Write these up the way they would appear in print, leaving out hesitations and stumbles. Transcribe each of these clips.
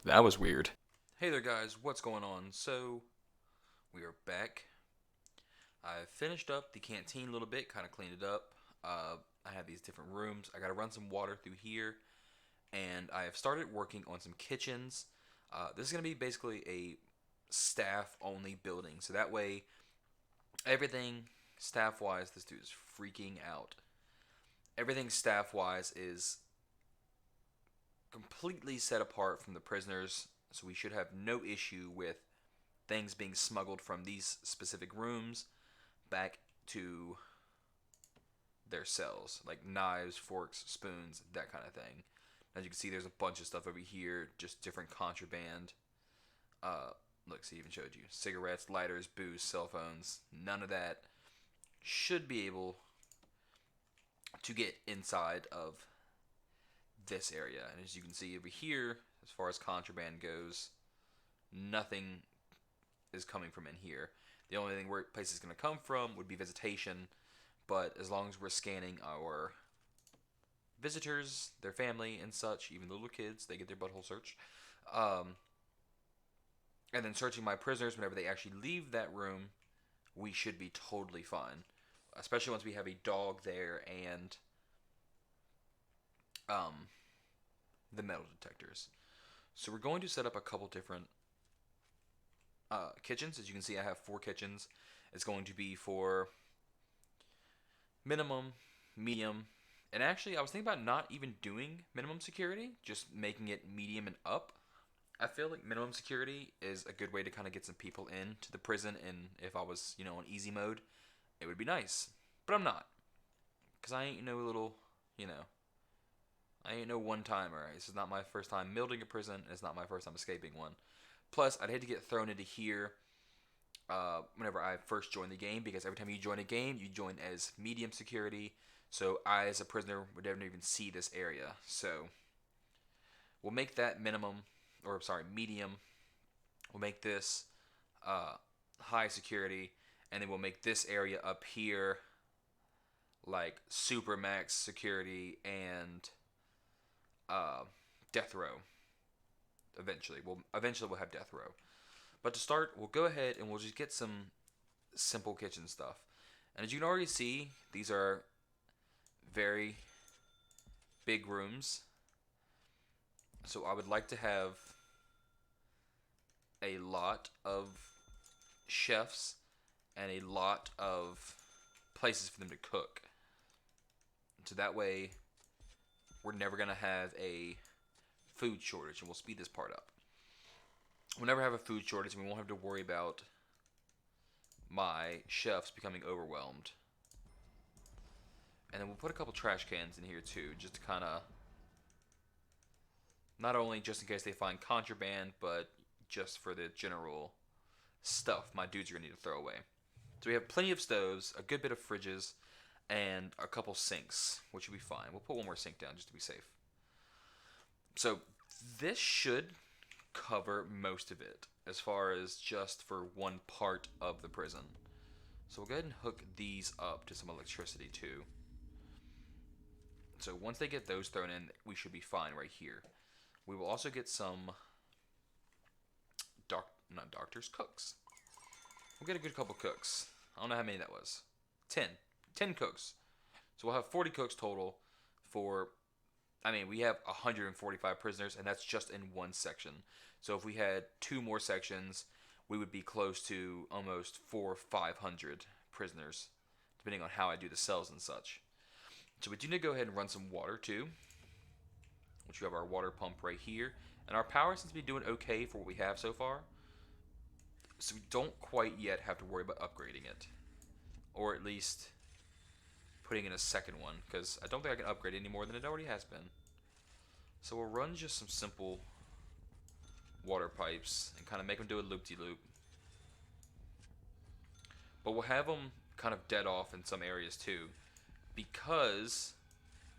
That was weird. Hey there, guys, what's going on? So, we are back. I finished up the canteen a little bit, kind of cleaned it up. I have these different rooms. I got to run some water through here, and I have started working on some kitchens. This is going to be basically a staff only building, so that way, everything staff wise, this dude is freaking out. Everything staff wise is completely set apart from the prisoners, so we should have no issue with things being smuggled from these specific rooms back to their cells, like knives, forks, spoons, that kind of thing. As you can see, there's a bunch of stuff over here, just different contraband. Uh, Look, see, even showed you cigarettes, lighters, booze, cell phones. None of that should be able to get inside of this area. And as you can see over here, as far as contraband goes, nothing is coming from in here. The only thing where place is going to come from would be visitation, but as long as we're scanning our visitors, their family, and such, even the little kids, they get their butthole searched. Um, and then searching my prisoners whenever they actually leave that room, we should be totally fine. Especially once we have a dog there and um, the metal detectors. So we're going to set up a couple different kitchens. As you can see, I have 4 kitchens. It's going to be for minimum, medium, and actually, I was thinking about not even doing minimum security, just making it medium and up. I feel like minimum security is a good way to kind of get some people into the prison, and if I was, on easy mode, it would be nice. But I'm not, because I ain't no little, you know, I ain't no one timer. This is not my first time building a prison, and it's not my first time escaping one. Plus, I'd hate to get thrown into here whenever I first joined the game, because every time you join a game, you join as medium security. So I, as a prisoner, would never even see this area. So we'll make that minimum, or sorry, medium. We'll make this uh, high security, and then we'll make this area up here like super max security and uh, death row. Eventually we'll have death row. But to start, we'll go ahead and we'll just get some simple kitchen stuff. And as you can already see, these are very big rooms. So I would like to have a lot of chefs and a lot of places for them to cook. So that way, we're never going to have a food shortage, and we'll speed this part up. We'll never have a food shortage, and we won't have to worry about my chefs becoming overwhelmed. And then we'll put a couple trash cans in here too, just to kind of, not only just in case they find contraband, but just for the general stuff my dudes are going to need to throw away. So we have plenty of stoves, a good bit of fridges, and a couple sinks, which will be fine. We'll put one more sink down just to be safe. So this should cover most of it as far as just for one part of the prison. So we'll go ahead and hook these up to some electricity too. So once they get those thrown in, we should be fine right here. We will also get some not doctors, cooks. We'll get a good couple cooks. I don't know how many that was. 10. 10 cooks. So we'll have 40 cooks total for, we have 145 prisoners, and that's just in one section. So if we had 2 more sections, we would be close to almost 400 or 500 prisoners, depending on how I do the cells and such. So we do need to go ahead and run some water too, which we have our water pump right here. And our power seems to be doing okay for what we have so far. So we don't quite yet have to worry about upgrading it. Or at least putting in a second one, because I don't think I can upgrade any more than it already has been. So we'll run just some simple water pipes and kind of make them do a loop-de-loop. But we'll have them kind of dead off in some areas too, because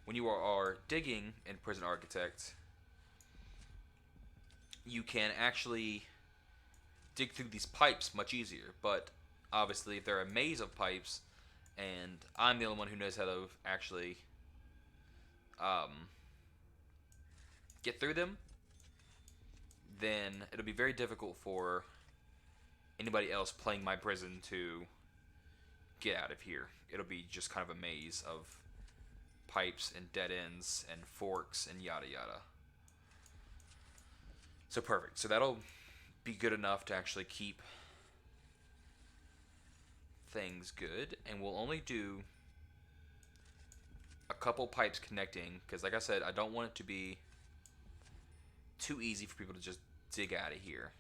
when you are digging in Prison Architect, you can actually dig through these pipes much easier. But obviously, if they're a maze of pipes, and I'm the only one who knows how to actually um, get through them, then it'll be very difficult for anybody else playing my prison to get out of here. It'll be just kind of a maze of pipes and dead ends and forks and yada yada. So perfect. So that'll be good enough to actually keep things good. And we'll only do a couple pipes connecting, because like I said, I don't want it to be too easy for people to just dig out of here.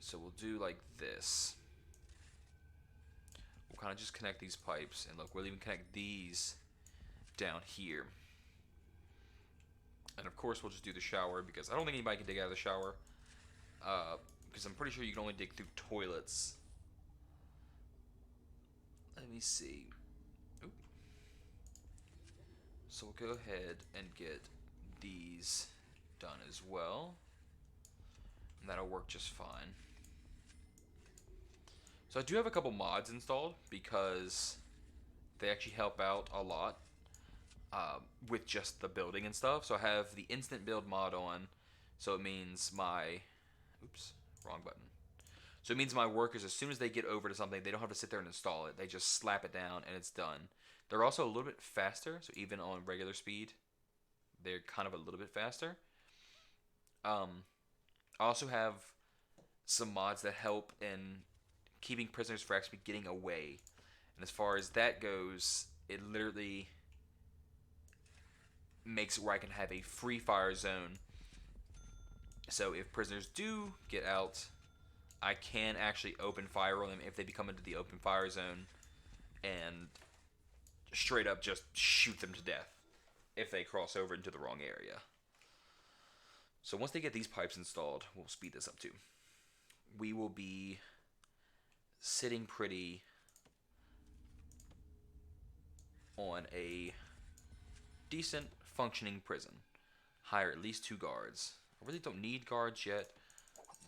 So we'll do like this. We'll kind of just connect these pipes, and look, we'll even connect these down here. And of course we'll just do the shower, because I don't think anybody can dig out of the shower, because I'm pretty sure you can only dig through toilets. Let me see. Oop. So we'll go ahead and get these done as well, and that'll work just fine. So I do have a couple mods installed because they actually help out a lot with just the building and stuff. So I have the instant build mod on, so it means my, oops, wrong button. So it means my workers, as soon as they get over to something, they don't have to sit there and install it. They just slap it down and it's done. They're also a little bit faster, so even on regular speed, they're kind of a little bit faster. I also have some mods that help in keeping prisoners from actually getting away. And as far as that goes, it literally makes it where I can have a free fire zone. So if prisoners do get out, I can actually open fire on them if they become into the open fire zone and straight up just shoot them to death if they cross over into the wrong area. So once they get these pipes installed, we'll speed this up too. We will be sitting pretty on a decent functioning prison. Hire at least 2 guards. I really don't need guards yet,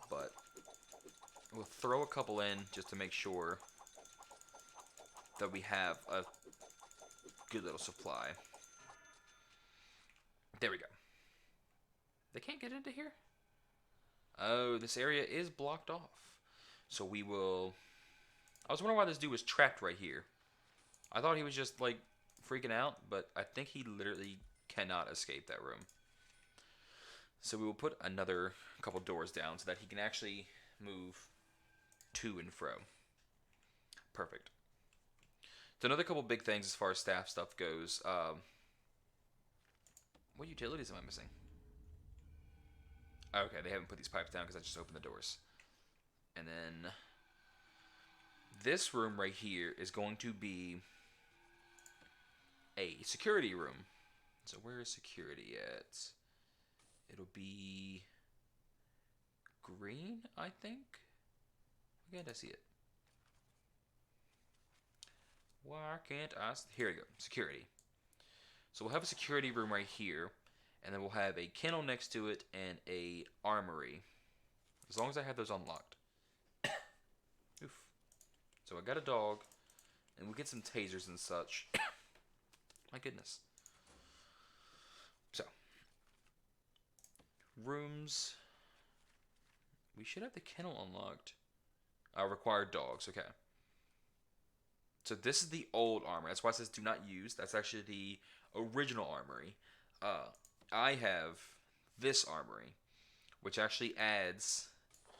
but we'll throw a couple in just to make sure that we have a good little supply. There we go. They can't get into here? Oh, this area is blocked off. So we will... I was wondering why this dude was trapped right here. I thought he was just, like, freaking out, but I think he literally cannot escape that room. So we will put another couple doors down so that he can actually move to and fro. Perfect. So another couple big things as far as staff stuff goes. What utilities am I missing? Okay, they haven't put these pipes down because I just opened the doors. And then this room right here is going to be a security room. So where is security at? It'll be green, I think. Why can't I see it? Why can't I? Here we go. Security. So we'll have a security room right here, and then we'll have a kennel next to it and a armory. As long as I have those unlocked. Oof. So I got a dog, and we'll get some tasers and such. My goodness. So, rooms. We should have the kennel unlocked. Required dogs. Okay. So this is the old armory. That's why it says do not use. That's actually the original armory. I have this armory, which actually adds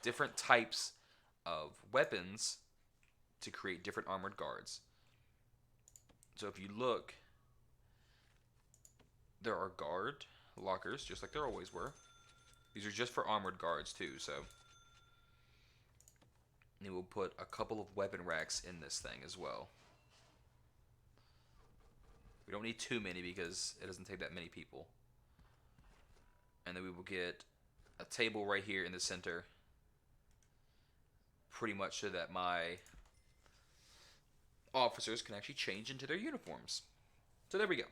different types of weapons to create different armored guards. So if you look, there are guard lockers, just like there always were. These are just for armored guards too, so. And we'll put a couple of weapon racks in this thing as well. We don't need too many because it doesn't take that many people. And then we will get a table right here in the center. Pretty much so that my officers can actually change into their uniforms. So there we go.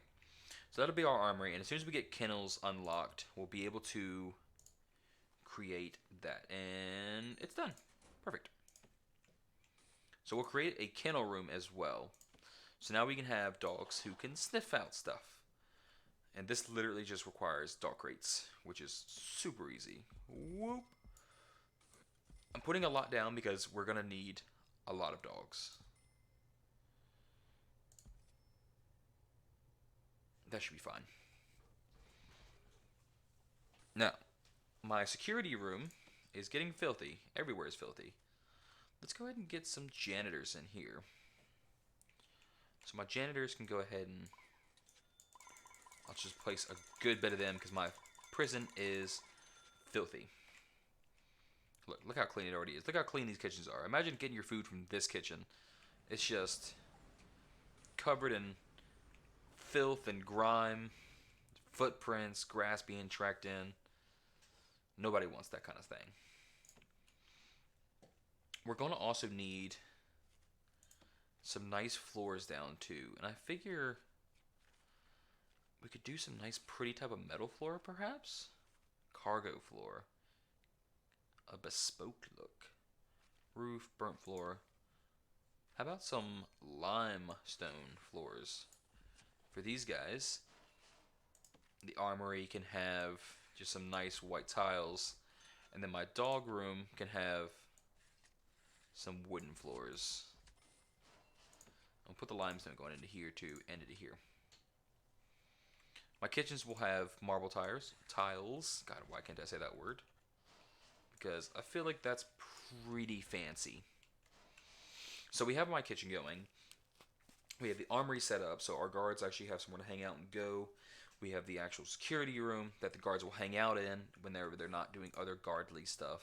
So that'll be our armory. And as soon as we get kennels unlocked, we'll be able to create that. And it's done. Perfect. So we'll create a kennel room as well. So now we can have dogs who can sniff out stuff. And this literally just requires dog crates, which is super easy. Whoop. I'm putting a lot down because we're going to need a lot of dogs. That should be fine. Now, my security room is getting filthy. Everywhere is filthy. Let's go ahead and get some janitors in here. So my janitors can go ahead and I'll just place a good bit of them because my prison is filthy. Look how clean it already is. Look how clean these kitchens are. Imagine getting your food from this kitchen. It's just covered in filth and grime, footprints, grass being tracked in. Nobody wants that kind of thing. We're going to also need some nice floors down too. And I figure we could do some nice pretty type of metal floor perhaps? Cargo floor. A bespoke look. Roof, burnt floor. How about some limestone floors? For these guys, the armory can have just some nice white tiles. And then my dog room can have some wooden floors. I'll put the limestone going into here too, and into here. My kitchens will have marble tiles. God, why can't I say that word? Because I feel like that's pretty fancy. So we have my kitchen going. We have the armory set up, so our guards actually have somewhere to hang out and go. We have the actual security room that the guards will hang out in whenever they're not doing other guardly stuff.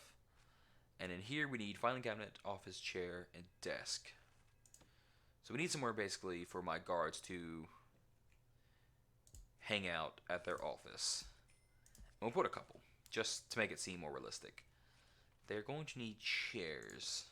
And in here we need filing cabinet, office chair, and desk. So we need somewhere basically for my guards to hang out at their office. And we'll put a couple, just to make it seem more realistic. They're going to need chairs.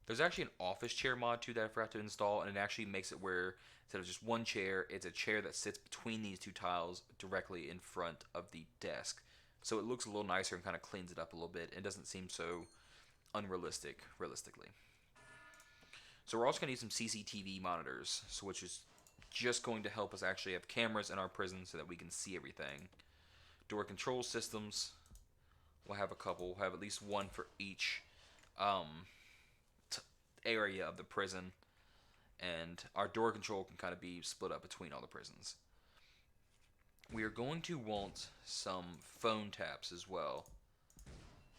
There's actually an office chair mod too that I forgot to install, and it actually makes it where instead of just one chair, it's a chair that sits between these two tiles directly in front of the desk. So it looks a little nicer and kind of cleans it up a little bit. It doesn't seem so unrealistic, realistically. So we're also going to need some CCTV monitors, so which is just going to help us actually have cameras in our prison so that we can see everything. Door control systems. We'll have a couple. We'll have at least one for each area of the prison. And our door control can kind of be split up between all the prisons. We are going to want some phone taps as well.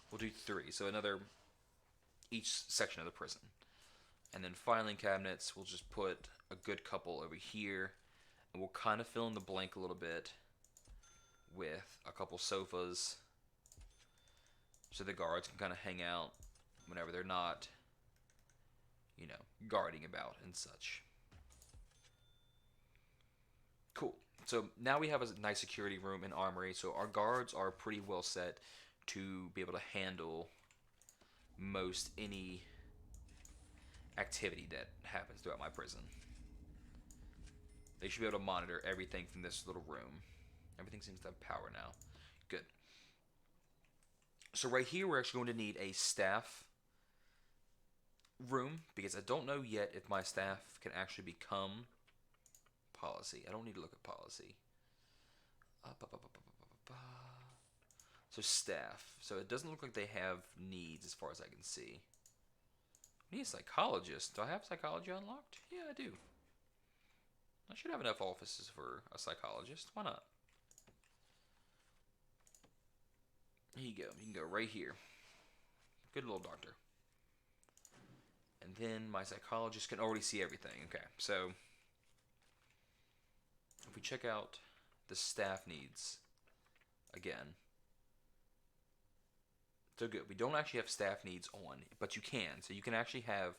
We'll do 3, so another each section of the prison. And then filing cabinets, we'll just put a good couple over here. And we'll kind of fill in the blank a little bit with a couple sofas. So the guards can kind of hang out whenever they're not, you know, guarding about and such. Cool. So now we have a nice security room and armory. So our guards are pretty well set to be able to handle most any activity that happens throughout my prison. They should be able to monitor everything from this little room. Everything seems to have power now. Good. So right here we're actually going to need a staff room because I don't know yet if my staff can actually become policy. I don't need to look at policy. So staff. So it doesn't look like they have needs as far as I can see. I need a psychologist. Do I have psychology unlocked? Yeah, I do. I should have enough offices for a psychologist. Why not? Here you go. You can go right here. Good little doctor. And then my psychologist can already see everything. Okay, so if we check out the staff needs again. So good. We don't actually have staff needs on, but you can. So you can actually have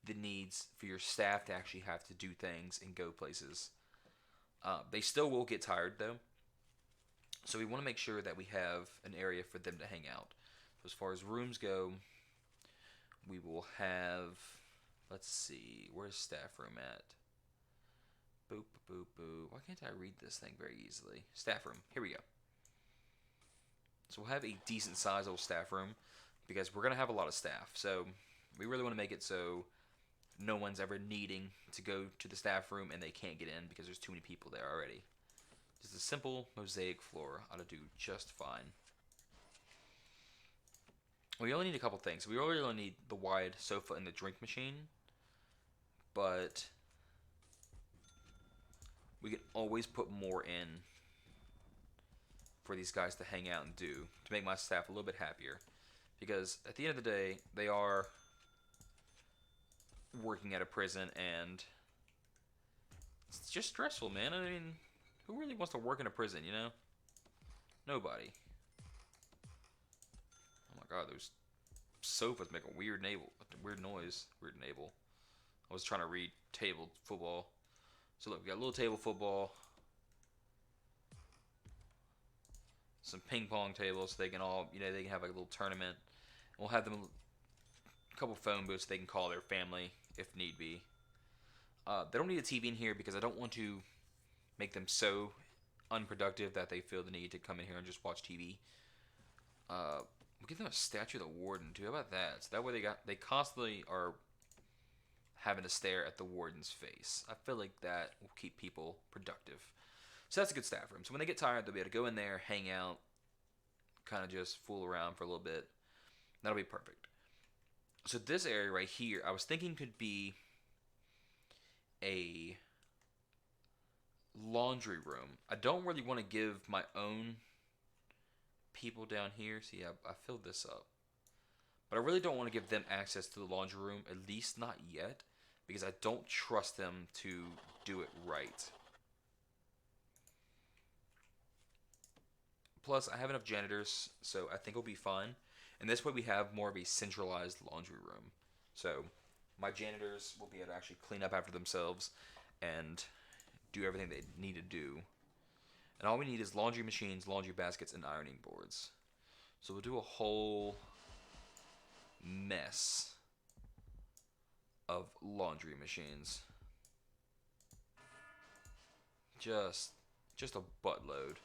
the needs for your staff to actually have to do things and go places. They still will get tired though. So we want to make sure that we have an area for them to hang out. So as far as rooms go, we will have, let's see, where's staff room at? Boop, boop, boop. Why can't I read this thing very easily? Staff room. Here we go. So we'll have a decent sized old staff room because we're going to have a lot of staff. So we really want to make it so no one's ever needing to go to the staff room and they can't get in because there's too many people there already. Just a simple mosaic floor ought to do just fine. We only need a couple things. We really only need the wide sofa and the drink machine, but we can always put more in for these guys to hang out and do to make my staff a little bit happier. Because at the end of the day, they are working at a prison and it's just stressful, man. I mean, who really wants to work in a prison, you know? Nobody. Oh my god, those sofas make a weird noise. Weird navel. I was trying to read table football. So look, we got a little table football. Some ping pong tables so they can all, they can have like a little tournament. And we'll have them a couple phone booths so they can call their family if need be. They don't need a TV in here because I don't want to make them so unproductive that they feel the need to come in here and just watch TV. We'll give them a statue of the warden too. How about that? So that way they constantly are having to stare at the warden's face. I feel like that will keep people productive. So that's a good staff room. So when they get tired, they'll be able to go in there, hang out, kind of just fool around for a little bit. That'll be perfect. So this area right here, I was thinking could be a laundry room. I don't really want to give my own people down here. See, I filled this up. But I really don't want to give them access to the laundry room, at least not yet, because I don't trust them to do it right. Plus, I have enough janitors, so I think it'll be fine. And this way we have more of a centralized laundry room. So my janitors will be able to actually clean up after themselves and do everything they need to do. And all we need is laundry machines, laundry baskets, and ironing boards. So we'll do a whole mess of laundry machines. Just a buttload.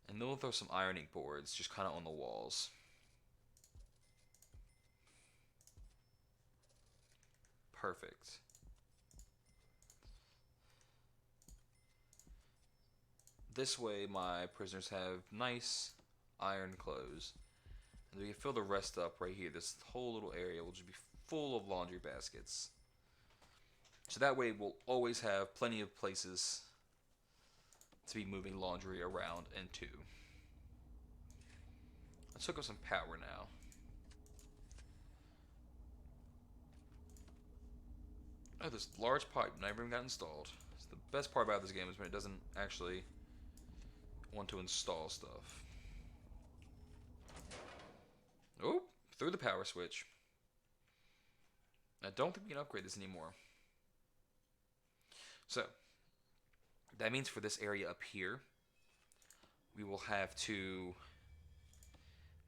And then we'll throw some ironing boards just kind of on the walls. Perfect. This way my prisoners have nice iron clothes. And we can fill the rest up right here. This whole little area will just be full of laundry baskets. So that way we'll always have plenty of places to be moving laundry around into. Let's hook up some power now. Oh, this large pipe never even got installed. It's the best part about this game is when it doesn't actually want to install stuff. Oh, through the power switch. I don't think we can upgrade this anymore. So, that means for this area up here, we will have to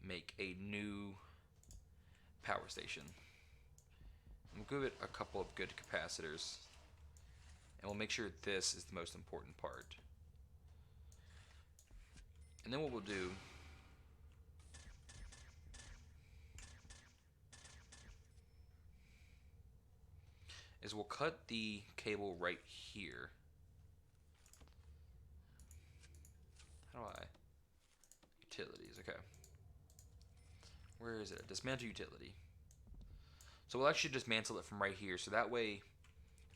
make a new power station. And we'll give it a couple of good capacitors. And we'll make sure this is the most important part. And then what we'll do is we'll cut the cable right here. How do I? Utilities, okay. Where is it? Dismantle utility. So we'll actually dismantle it from right here, so that way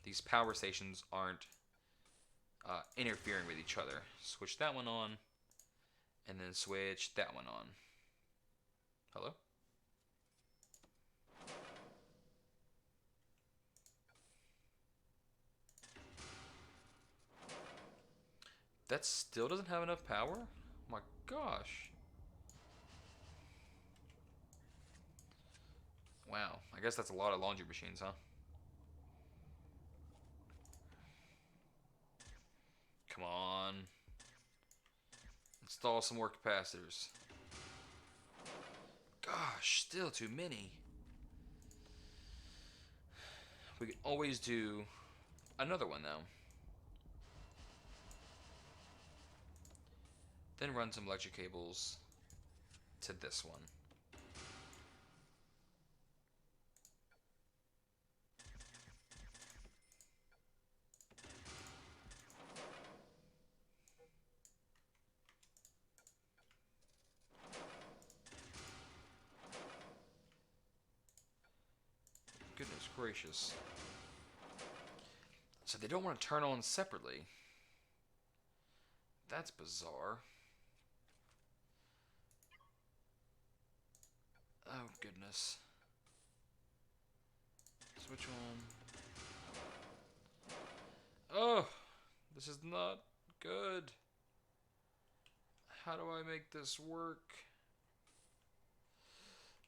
these power stations aren't interfering with each other. Switch that one on, and then switch that one on. Hello? That still doesn't have enough power? Oh my gosh. Wow, I guess that's a lot of laundry machines, huh? Come on. Install some more capacitors. Gosh, still too many. We can always do another one though. Then run some electric cables to this one. gracious. So they don't want to turn on separately. That's bizarre. Oh, goodness. Switch on. Oh, this is not good. How do I make this work?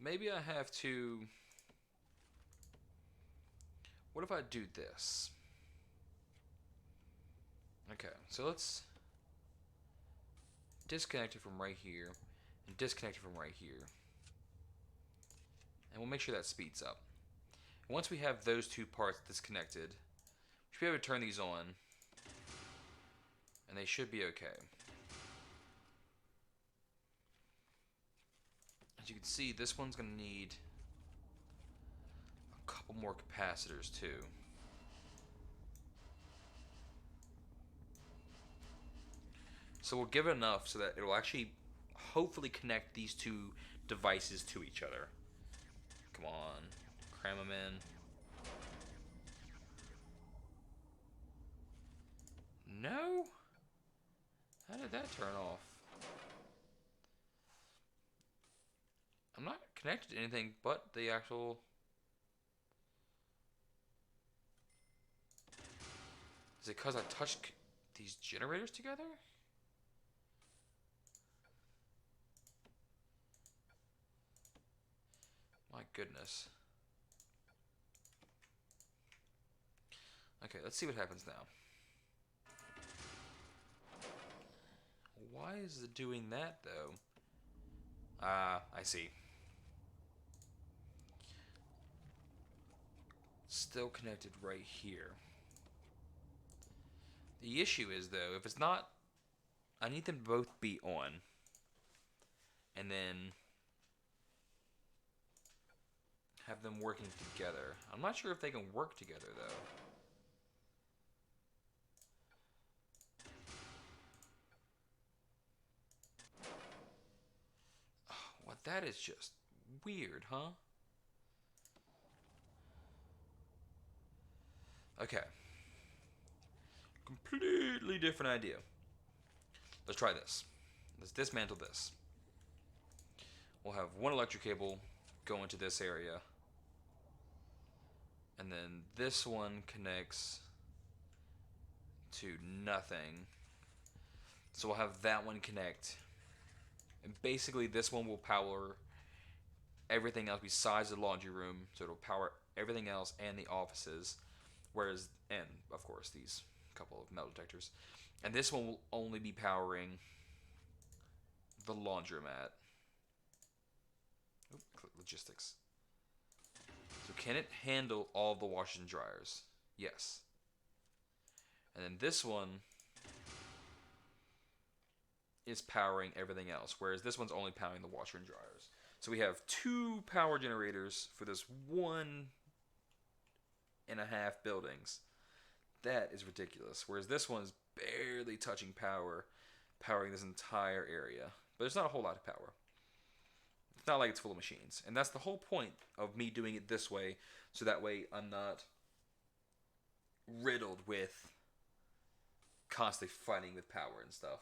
Maybe I have to... What if I do this? Okay, so let's disconnect it from right here and disconnect it from right here. And we'll make sure that speeds up. And once we have those two parts disconnected, we should be able to turn these on and they should be okay. As you can see, this one's going to need a couple more capacitors too. So we'll give it enough so that it will actually hopefully connect these two devices to each other. Come on, cram them in. No? How did that turn off? I'm not connected to anything but the actual... Is it because I touched these generators together? My goodness. Okay, let's see what happens now. Why is it doing that, though? Ah, I see. Still connected right here. The issue is, though, if it's not... I need them to both be on. And then... have them working together. I'm not sure if they can work together, though. Well, that is just weird, huh? Okay. Completely different idea. Let's try this. Let's dismantle this. We'll have one electric cable go into this area. And then this one connects to nothing. So we'll have that one connect. And basically this one will power everything else besides the laundry room. So it'll power everything else and the offices. Whereas, and of course these couple of metal detectors. And this one will only be powering the laundromat. Oop, logistics. So can it handle all the washers and dryers? Yes. And then this one is powering everything else, whereas this one's only powering the washer and dryers. So we have 2 power generators for this 1.5 buildings. That is ridiculous. Whereas this one's barely touching power, powering this entire area. But there's not a whole lot of power. It's not like it's full of machines. And that's the whole point of me doing it this way, so that way I'm not riddled with constantly fighting with power and stuff.